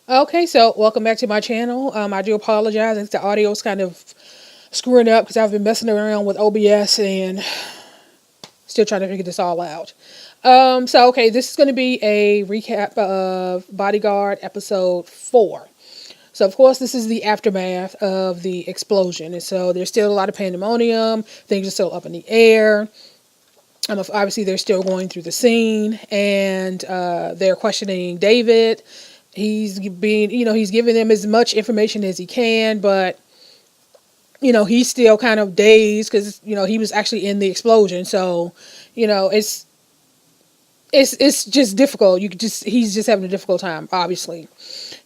Okay, so welcome back to my channel. I do apologize if the audio is kind of screwing up because I've been messing around with OBS and still trying to figure this all out. Okay, this is going to be a recap of Bodyguard episode 4. So, of course, this is the aftermath of the explosion. And so there's still a lot of pandemonium. Things are still up in the air. Obviously, they're still going through the scene. And they're questioning David. He's giving them as much information as he can. But, he's still kind of dazed because, he was actually in the explosion. So, it's just difficult. He's just having a difficult time, obviously.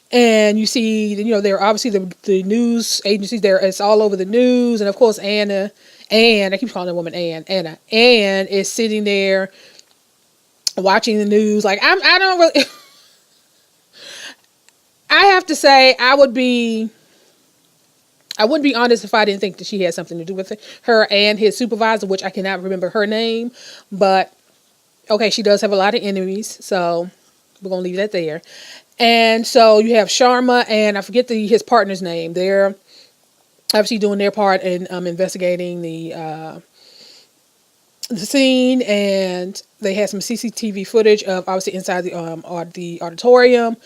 And you see, there are obviously the news agencies there. It's all over the news. And of course, Anna, I keep calling the woman Anna is sitting there watching the news. Like, I don't really, I have to say, I wouldn't be honest if I didn't think that she had something to do with it. Her and his supervisor, which I cannot remember her name, but okay, she does have a lot of enemies. So we're going to leave that there. And so you have Sharma and I forget his partner's name. They're obviously doing their part in investigating the scene, and they had some CCTV footage of obviously inside the auditorium.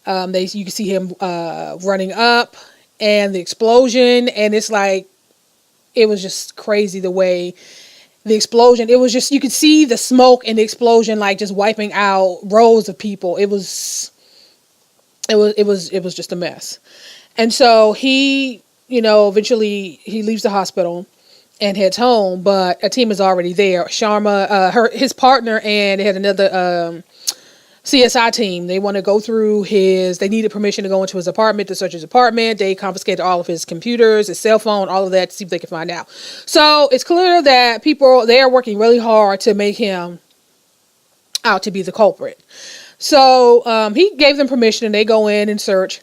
You can see him running up and the explosion, and it's like it was just crazy the way the explosion. It was just, you could see the smoke and the explosion like just wiping out rows of people. It was just a mess. And so he, eventually he leaves the hospital and heads home, but a team is already there. Sharma, his partner, and they had another CSI team. They want to go through they needed permission to go into his apartment, to search his apartment. They confiscated all of his computers, his cell phone, all of that to see if they could find out. So it's clear that they are working really hard to make him out to be the culprit. So he gave them permission, and they go in and search.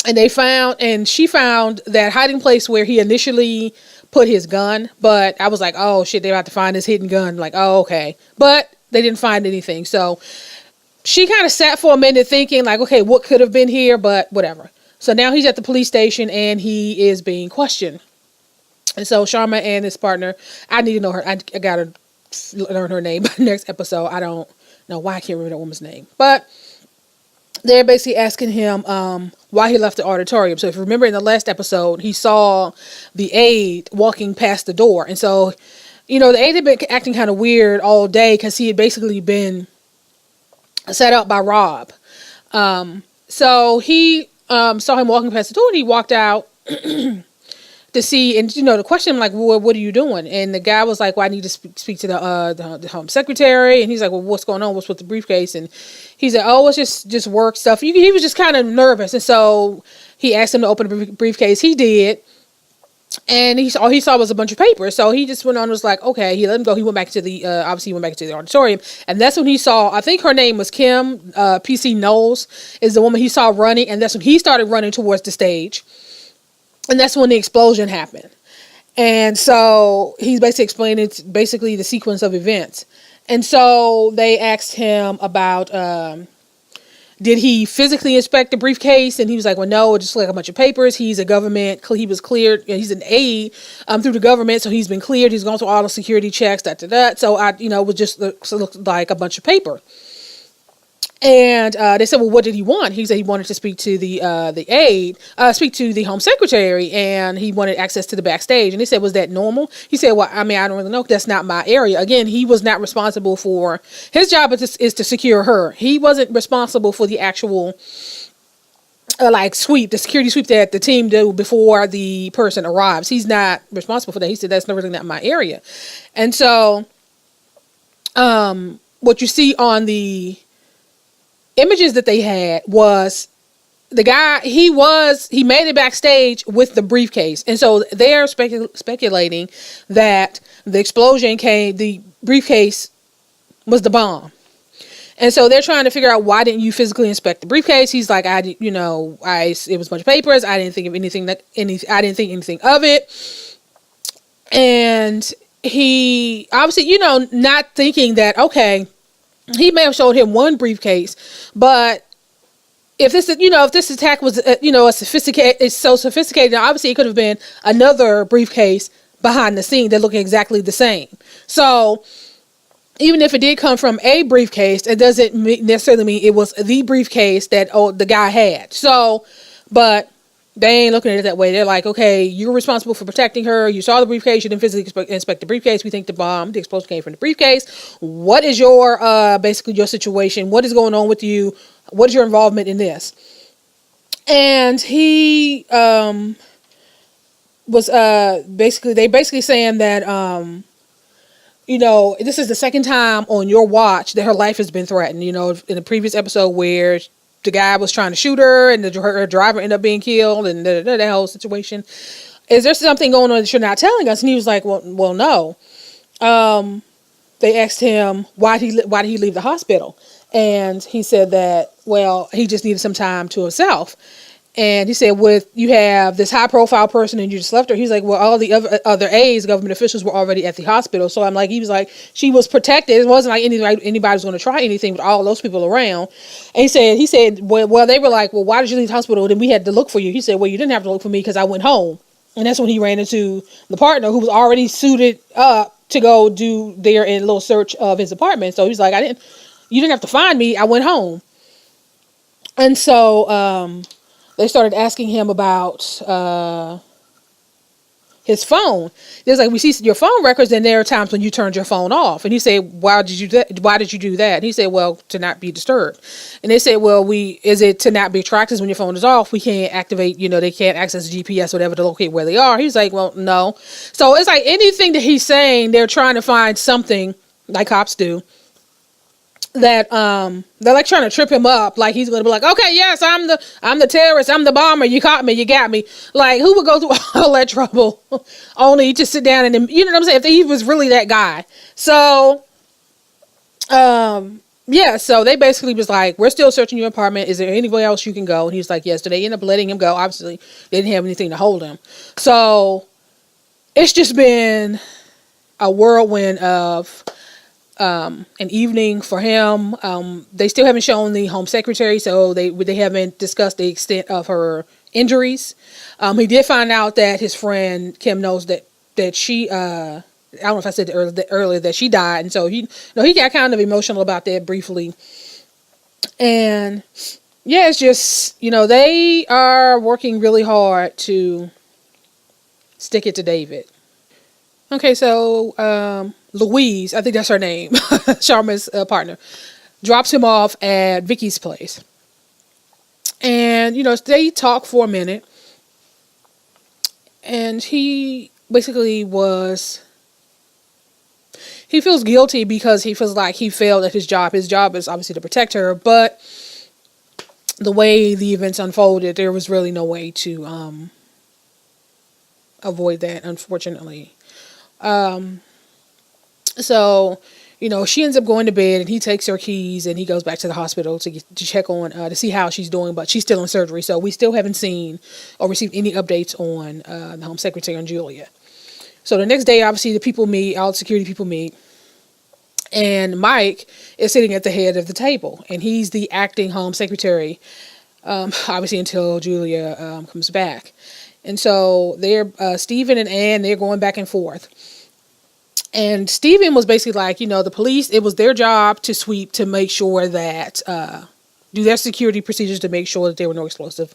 And she found that hiding place where he initially put his gun. But I was like, oh shit, they're about to find his hidden gun. Like, oh, okay. But they didn't find anything. So she kind of sat for a minute thinking like, okay, what could have been here? But whatever. So now he's at the police station and he is being questioned. And so Sharma and his partner, I need to know her. I got to learn her name by the next episode. I don't know why I can't remember that woman's name. But they're basically asking him why he left the auditorium. So if you remember in the last episode, he saw the aide walking past the door. And so, the aide had been acting kind of weird all day because he had basically been set up by Rob. So he saw him walking past the door, and he walked out to see, and to question him, like, well, what are you doing? And the guy was like, well, I need to speak to the home secretary. And he's like, well, what's going on? What's with the briefcase? And he said, oh, it's just work stuff. He was just kind of nervous. And so he asked him to open the briefcase. He did. And all he saw was a bunch of papers. So he just went on and was like, okay, he let him go. He went back to obviously he went back to the auditorium. And that's when he saw, I think her name was Kim, PC Knowles is the woman he saw running. And that's when he started running towards the stage. And that's when the explosion happened. And so he's basically explaining the sequence of events. And so they asked him about, did he physically inspect the briefcase? And he was like, well, no, it just like a bunch of papers. He was cleared. He's an aide through the government. So he's been cleared. He's gone through all the security checks, So it was just looked like a bunch of paper. And they said, well, what did he want? He said he wanted to speak to the aide, speak to the home secretary, and he wanted access to the backstage. And they said, was that normal? He said, well, I don't really know. That's not my area. Again, he was not responsible for, his job is to secure her. He wasn't responsible for the actual, the security sweep that the team do before the person arrives. He's not responsible for that. He said, that's really not my area. And so, what you see on the images that they had was the guy, he made it backstage with the briefcase. And so they're speculating that the briefcase was the bomb. And so they're trying to figure out, why didn't you physically inspect the briefcase? He's like, it was a bunch of papers. I didn't think anything of it. And he obviously, not thinking that, okay, he may have showed him one briefcase, but if this, if this attack was, a sophisticated, it's so sophisticated, obviously it could have been another briefcase behind the scene that looked exactly the same. So even if it did come from a briefcase, it doesn't necessarily mean it was the briefcase that the guy had. So, but they ain't looking at it that way. They're like, okay, you're responsible for protecting her. You saw the briefcase. You didn't physically inspect the briefcase. We think the explosion came from the briefcase. What is your, basically your situation? What is going on with you? What is your involvement in this? And he, was, they basically saying that, this is the second time on your watch that her life has been threatened. In the previous episode where the guy was trying to shoot her and her driver ended up being killed and that whole situation. Is there something going on that you're not telling us? And he was like, well, no. They asked him, why did he leave the hospital? And he said that, well, he just needed some time to himself. And he said, you have this high profile person and you just left her. He's like, well, all the other aides, government officials were already at the hospital. So he was like, she was protected. It wasn't like anybody was going to try anything with all those people around. And he said, well, they were like, well, why did you leave the hospital? Then we had to look for you. He said, well, you didn't have to look for me because I went home. And that's when he ran into the partner who was already suited up to go do their little search of his apartment. So he's like, you didn't have to find me. I went home. And so, they started asking him about his phone. There's like, we see your phone records, and there are times when you turned your phone off. And he said, why did you do that? And he said, well, to not be disturbed. And they said, well, is it to not be tracked? Because when your phone is off, we can't activate, they can't access GPS or whatever to locate where they are. He's like, well, no. So it's like anything that he's saying, they're trying to find something, like cops do, that they're like trying to trip him up, like he's gonna be like, okay, yes, I'm the terrorist, I'm the bomber, you caught me, you got me. Like, who would go through all that trouble only to sit down and, you know what I'm saying, if he was really that guy. So so they basically was like, we're still searching your apartment, is there anywhere else you can go? And he's like, yes. So they ended up letting him go. Obviously they didn't have anything to hold him. So it's just been a whirlwind of an evening for him. They still haven't shown the Home Secretary, so they haven't discussed the extent of her injuries. He did find out that his friend Kim knows that she, I don't know if I said earlier that she died, and so he got kind of emotional about that briefly. And yeah, it's just, they are working really hard to stick it to David. Okay, so Louise, I think that's her name, Sharma's partner, drops him off at Vicky's place. And, they talk for a minute. And he basically he feels guilty because he feels like he failed at his job. His job is obviously to protect her, but the way the events unfolded, there was really no way to avoid that, unfortunately. So, she ends up going to bed, and he takes her keys and he goes back to the hospital to check on, to see how she's doing, but she's still in surgery. So we still haven't seen or received any updates on, the Home Secretary and Julia. So the next day, obviously the people meet, all the security people meet, and Mike is sitting at the head of the table, and he's the acting Home Secretary, obviously until Julia, comes back. And so they're, Stephen and Ann, they're going back and forth. And Stephen was basically like, the police, it was their job to sweep, to make sure that, do their security procedures to make sure that there were no explosive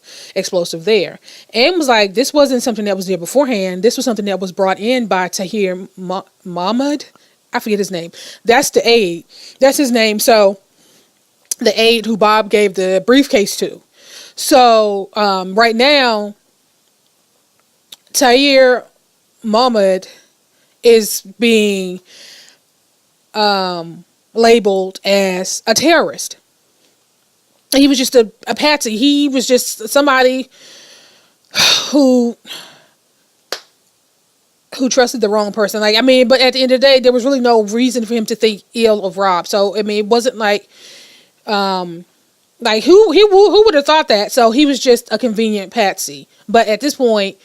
there. And was like, this wasn't something that was there beforehand. This was something that was brought in by Tahir Mahmoud. I forget his name. That's the aide. That's his name. So the aide who Bob gave the briefcase to. So, right now, Tahir Mahmoud is being labeled as a terrorist. He was just a patsy. He was just somebody who trusted the wrong person. But at the end of the day, there was really no reason for him to think ill of Rob. So, it wasn't like who would have thought that? So he was just a convenient patsy. But at this point,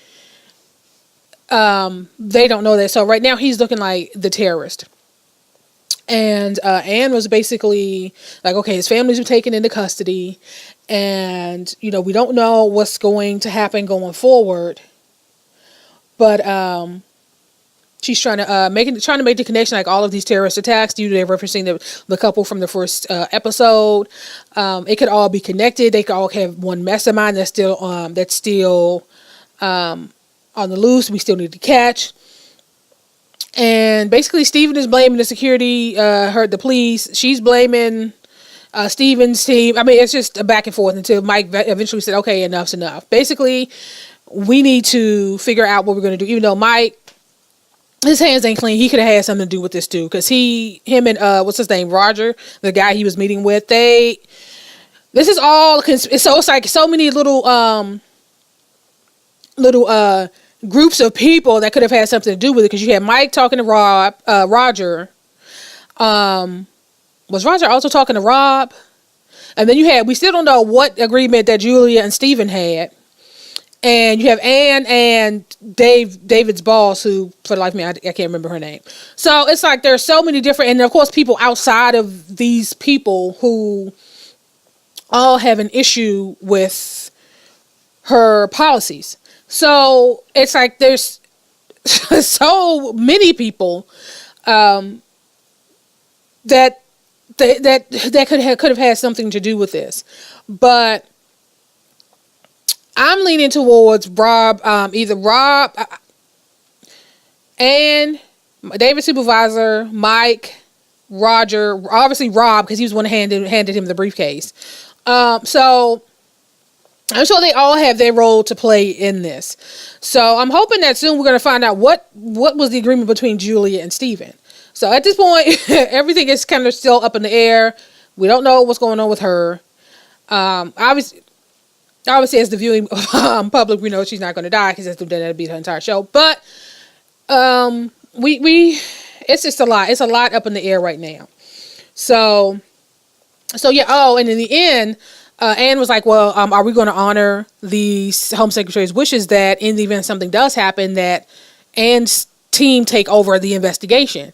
they don't know that. So right now he's looking like the terrorist. And Anne was basically like, okay, his family's been taken into custody, and we don't know what's going to happen going forward. But she's trying to make the connection, like all of these terrorist attacks. They're referencing the couple from the first episode. It could all be connected. They could all have one mastermind that's still on the loose. We still need to catch. And basically, Steven is blaming the security, the police. She's blaming Steven's team. I mean, it's just a back and forth until Mike eventually said, "Okay, enough's enough." Basically, we need to figure out what we're going to do. Even though Mike, his hands ain't clean, he could have had something to do with this too. Because him and what's his name, Roger, the guy he was meeting with, this is all. So it's like so many little groups of people that could have had something to do with it, because you had Mike talking to Roger. Was Roger also talking to Rob? And then we still don't know what agreement that Julia and Steven had. And you have Anne and David's boss, who, for the life of me, I can't remember her name. So it's like there's so many different, and of course people outside of these people who all have an issue with her policies. So it's like there's so many people that could have had something to do with this. But I'm leaning towards Rob, either Rob and David's supervisor, Mike, Roger, obviously Rob, because he was the one who handed him the briefcase. So I'm sure they all have their role to play in this. So I'm hoping that soon we're going to find out what was the agreement between Julia and Steven. So at this point, everything is kind of still up in the air. We don't know what's going on with her. Obviously, as the viewing public, we know she's not going to die, because that'll be her entire show. But it's just a lot. It's a lot up in the air right now. So yeah. Oh, and in the end, Anne was like, well, are we going to honor the Home Secretary's wishes that in the event something does happen, that Anne's team take over the investigation?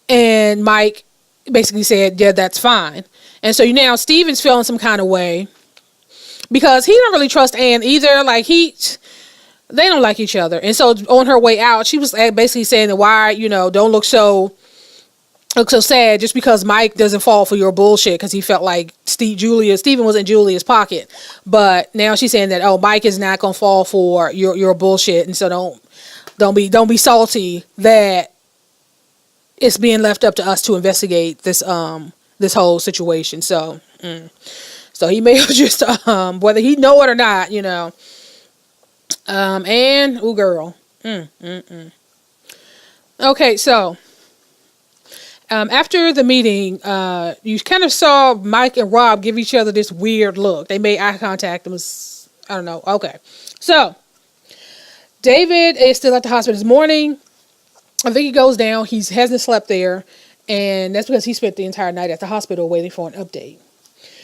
And Mike basically said, yeah, that's fine. And so now Steven's feeling some kind of way, because he don't really trust Anne either. Like they don't like each other. And so on her way out, she was basically saying that why, don't look so sad just because Mike doesn't fall for your bullshit, because he felt like Steven was in Julia's pocket. But now she's saying that, oh, Mike is not gonna fall for your bullshit, and so don't be salty that it's being left up to us to investigate this whole situation. So so he may have just whether he know it or not, and ooh girl. Okay, so after the meeting, you kind of saw Mike and Rob give each other this weird look. They made eye contact. It was, I don't know. Okay. So David is still at the hospital this morning. I think he goes down. He hasn't slept there. And that's because he spent the entire night at the hospital waiting for an update.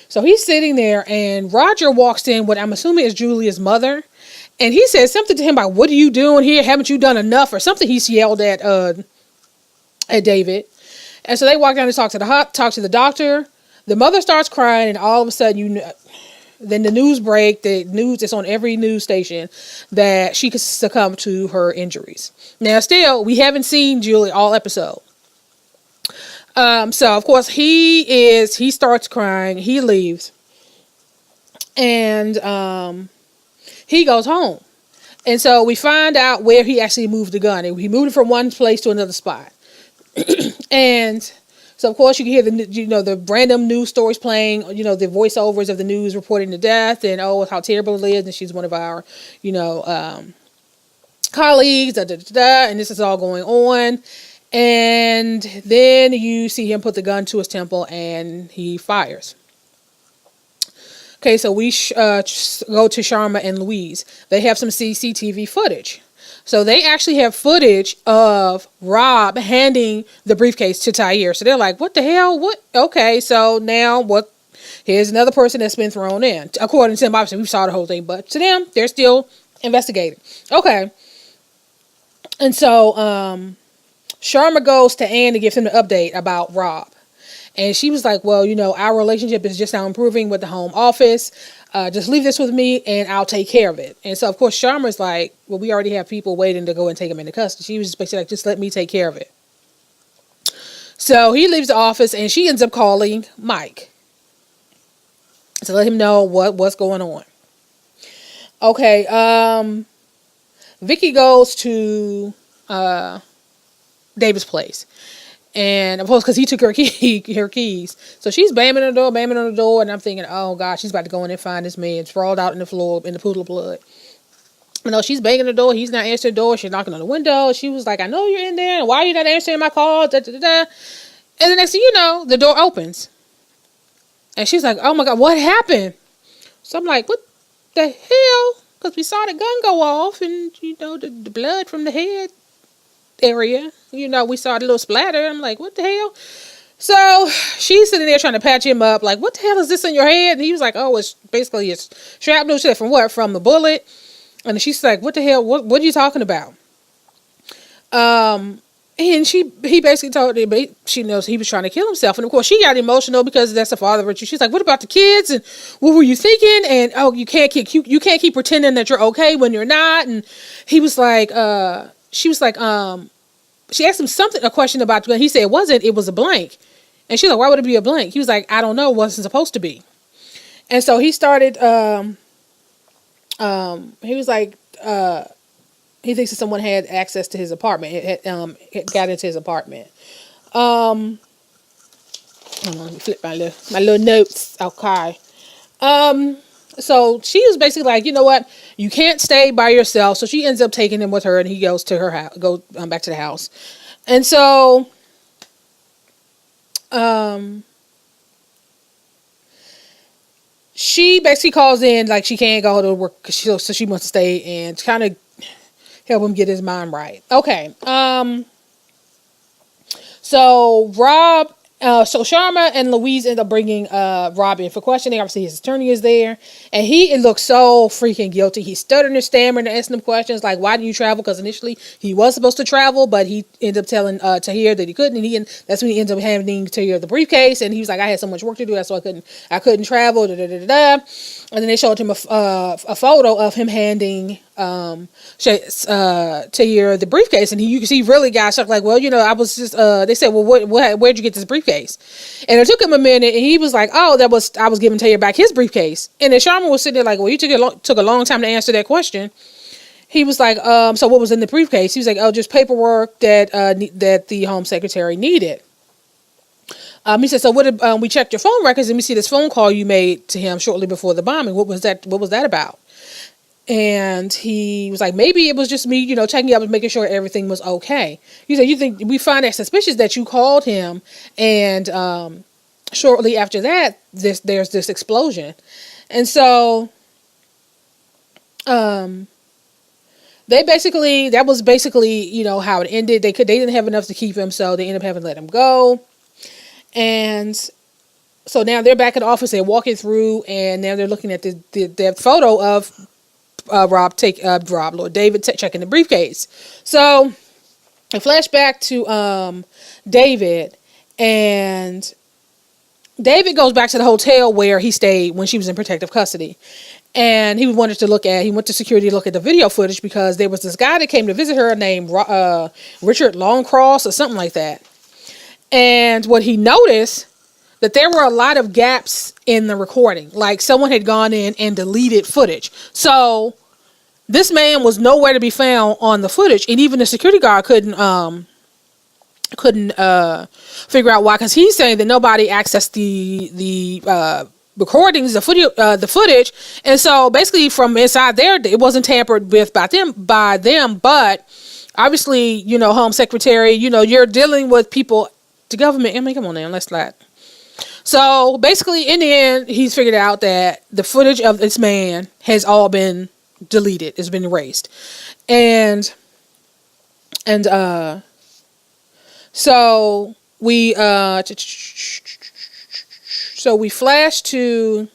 So he's sitting there, and Roger walks in, what I'm assuming is Julia's mother. And he says something to him about, what are you doing here? Haven't you done enough? Or something he's yelled at David. And so they walk down and talk to the doctor. The mother starts crying, and all of a sudden, then the news break. The news is on every news station that she could succumb to her injuries. Now, still, we haven't seen Julie all episode. So of course he starts crying. He leaves, and he goes home. And so we find out where he actually moved the gun. He moved it from one place to another spot. And so of course you can hear the random news stories playing, the voiceovers of the news reporting the death, and how terrible it is, and she's one of our colleagues, and this is all going on. And then you see him put the gun to his temple, and he fires. Okay, so we go to Sharma and Louise. They have some CCTV footage. So they actually have footage of Rob handing the briefcase to Tyre. So they're like, what the hell? What? Okay, so now what? Here's another person that's been thrown in. According to them, obviously, we saw the whole thing. But to them, they're still investigating. Okay. And so Sharma goes to Anne to give him an update about Rob. And she was like, well, our relationship is just now improving with the home office. Just leave this with me and I'll take care of it. And so, of course, Sharma's like, well, we already have people waiting to go and take him into custody. She was just basically like, just let me take care of it. So he leaves the office and she ends up calling Mike to let him know what's going on. Okay, Vicky goes to David's place. And of course, because he took her keys. So she's banging on the door, and I'm thinking, oh God, she's about to go in and find this man sprawled out in the floor in the pool of blood. She's banging the door. He's not answering the door. She's knocking on the window. She was like, I know you're in there. And why are you not answering my call? Da, da, da, da. And the next thing you know, the door opens. And she's like, oh my God, what happened? So I'm like, what the hell? Because we saw the gun go off and, the blood from the head area. We saw the little splatter. I'm like, what the hell? So she's sitting there trying to patch him up. Like, what the hell is this in your head? And he was like, oh, it's basically shrapnel. She said, from what? From the bullet. And she's like, what the hell? What are you talking about? And he basically told her, but she knows he was trying to kill himself. And of course, she got emotional because that's the father virtue. She's like, what about the kids? And what were you thinking? And you can't keep pretending that you're okay when you're not. And he was like, she was like, she asked him a question about the gun. He said it was a blank. And she's like, why would it be a blank? He was like, I don't know, it wasn't supposed to be. And so he started, he was like, he thinks that someone had access to his apartment. It got into his apartment. Hold on, let me flip my little notes. Okay. So she was basically like, you know what? You can't stay by yourself. So she ends up taking him with her, and he goes to her house, back to the house. And so, she basically calls in, like she can't go to work so she wants to stay and kind of help him get his mind right. Okay. So Rob, so Sharma and Louise end up bringing Rob in for questioning. Obviously, his attorney is there, and he looks so freaking guilty. He's stuttering and stammering and asking them questions like, "Why did you travel?" Because initially he was supposed to travel, but he ended up telling Tahir that he couldn't, and that's when he ends up handing Tahir the briefcase, and he was like, "I had so much work to do, that's why I couldn't travel." Da, da, da, da. And then they showed him a photo of him handing Tahir the briefcase, and he really got shocked. Like, well, I was just they said, well, where'd you get this briefcase? And it took him a minute, and he was like, oh, I was giving Tahir back his briefcase. And then Sharma was sitting there like, well, you took a long time to answer that question. He was like, so what was in the briefcase? He was like, oh, just paperwork that the Home Secretary needed. He said, so what did, we checked your phone records and we see this phone call you made to him shortly before the bombing. What was that about? And he was like, maybe it was just me, checking up and making sure everything was okay. He said, you think we find that suspicious that you called him and shortly after that, there's this explosion. And so that was basically, how it ended. They didn't have enough to keep him, so they ended up having to let him go. And so now they're back at the office. They're walking through, and now they're looking at the photo of David checking the briefcase. So a flashback to David, and David goes back to the hotel where he stayed when she was in protective custody. And he went to security to look at the video footage because there was this guy that came to visit her named Richard Longcross or something like that. And what he noticed, that there were a lot of gaps in the recording. Like someone had gone in and deleted footage. So this man was nowhere to be found on the footage. And even the security guard couldn't figure out why. Because he's saying that nobody accessed the recordings, the footage. And so basically from inside there, it wasn't tampered with by them. But obviously, Home Secretary, you're dealing with people, the government. I mean, come on now, let's not. So basically, in the end, he's figured out that the footage of this man has all been deleted. It's been erased. And so we flash to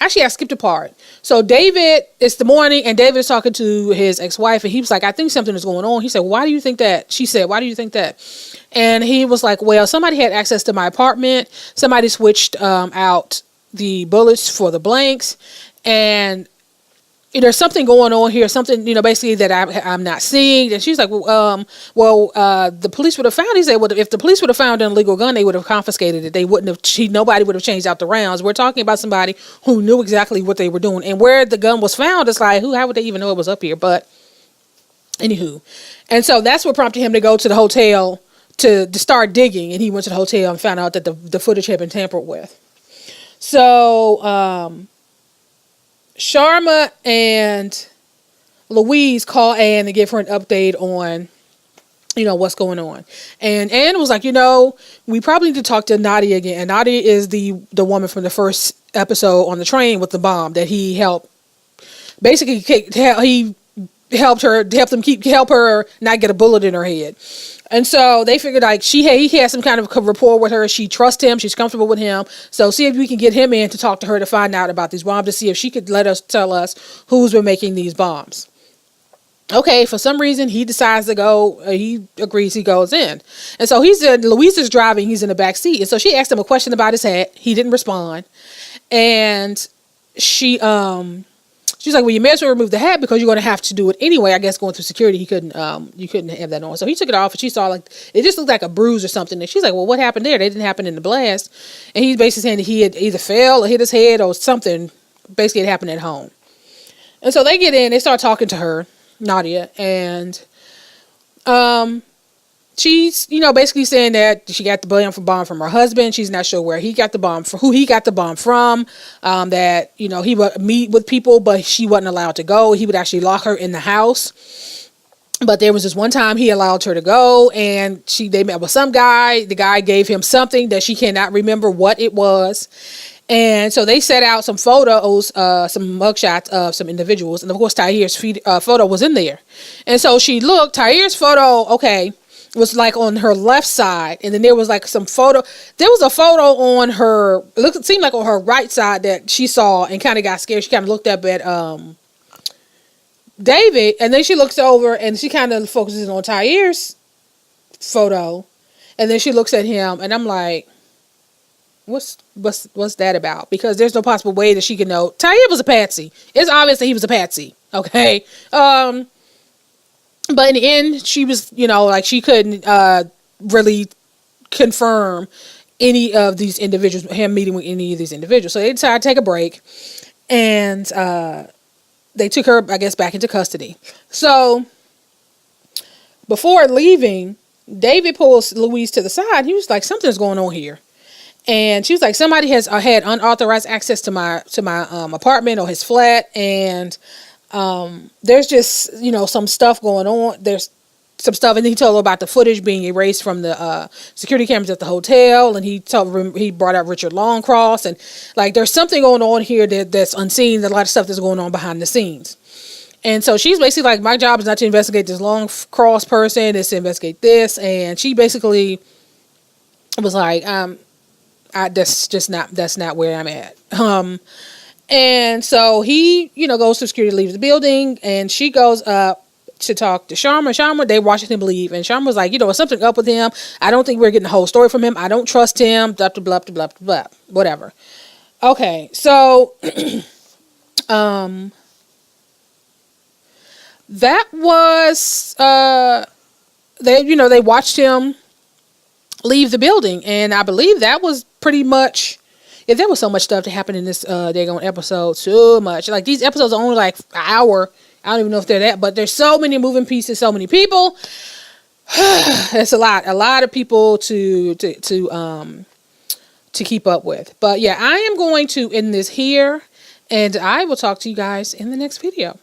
Actually, I skipped a part. So David, it's the morning, and David is talking to his ex-wife, and he was like, I think something is going on. He said, why do you think that? She said, why do you think that? And he was like, well, somebody had access to my apartment. Somebody switched out the bullets for the blanks. And there's something going on here, something, basically that I'm not seeing. And she's like, the police would have found, he said, well, if the police would have found an illegal gun, they would have confiscated it. They wouldn't have, nobody would have changed out the rounds. We're talking about somebody who knew exactly what they were doing. And where the gun was found, it's like, how would they even know it was up here? But anywho. And so that's what prompted him to go to the hotel to start digging. And he went to the hotel and found out that the footage had been tampered with. So, Sharma and Louise call Anne to give her an update on, what's going on. And Anne was like, we probably need to talk to Nadia again. And Nadia is the woman from the first episode on the train with the bomb that he helped. Basically, he helped her not get a bullet in her head. And so they figured like he had some kind of rapport with her. She trusts him. She's comfortable with him. So see if we can get him in to talk to her to find out about these bombs, to see if she could tell us who's been making these bombs. Okay, for some reason he decides to go. He agrees. He goes in, and so Louise is driving. He's in the back seat, and so she asked him a question about his hat. He didn't respond, and she's like, well, you may as well remove the hat because you're going to have to do it anyway. I guess going through security, you couldn't have that on. So he took it off, and she saw like it just looked like a bruise or something. And she's like, well, what happened there? They didn't happen in the blast. And he's basically saying that he had either fell or hit his head or something. Basically, it happened at home. And so they get in, they start talking to her, Nadia, and she's, basically saying that she got the bomb from her husband. She's not sure where he got the bomb from, who he got the bomb from, that, he would meet with people, but she wasn't allowed to go. He would actually lock her in the house. But there was this one time he allowed her to go, and they met with some guy. The guy gave him something that she cannot remember what it was. And so they set out some photos, some mugshots of some individuals. And of course, Tahir's photo was in there. And so she looked, Tahir's photo, was like on her left side, and then there was like some photo. There was a photo on her. It seemed like on her right side that she saw and kind of got scared. She kind of looked up at David, and then she looks over and she kind of focuses on Tahir's photo, and then she looks at him, and I'm like, what's that about? Because there's no possible way that she could know. Tahir was a patsy. It's obvious that he was a patsy. Okay. But in the end, she was, she couldn't really confirm any of these individuals, him meeting with any of these individuals. So they decided to take a break, and they took her, I guess, back into custody. So before leaving, David pulls Louise to the side. He was like, something's going on here. And she was like, somebody has had unauthorized access to my apartment or his flat, and there's just, some stuff going on. There's some stuff, and he told her about the footage being erased from the security cameras at the hotel, and he brought out Richard Longcross, and like there's something going on here that's unseen. A lot of stuff that's going on behind the scenes. And so she's basically like, my job is not to investigate this Longcross person, it's to investigate this. And she basically was like, that's not where I'm at. And so he, goes to security, leaves the building, and she goes up to talk to Sharma. They watched him leave, and Sharma was like, there's something up with him. I don't think we're getting the whole story from him. I don't trust him. Blah, blah, blah, blah, blah, blah, whatever. Okay, so, that was, they watched him leave the building, and I believe that was pretty much. Yeah, there was so much stuff that happened in this daggone episode. So much. Like, these episodes are only like an hour. I don't even know if they're that, but there's so many moving pieces, so many people. It's a lot of people to keep up with. But yeah, I am going to end this here, and I will talk to you guys in the next video.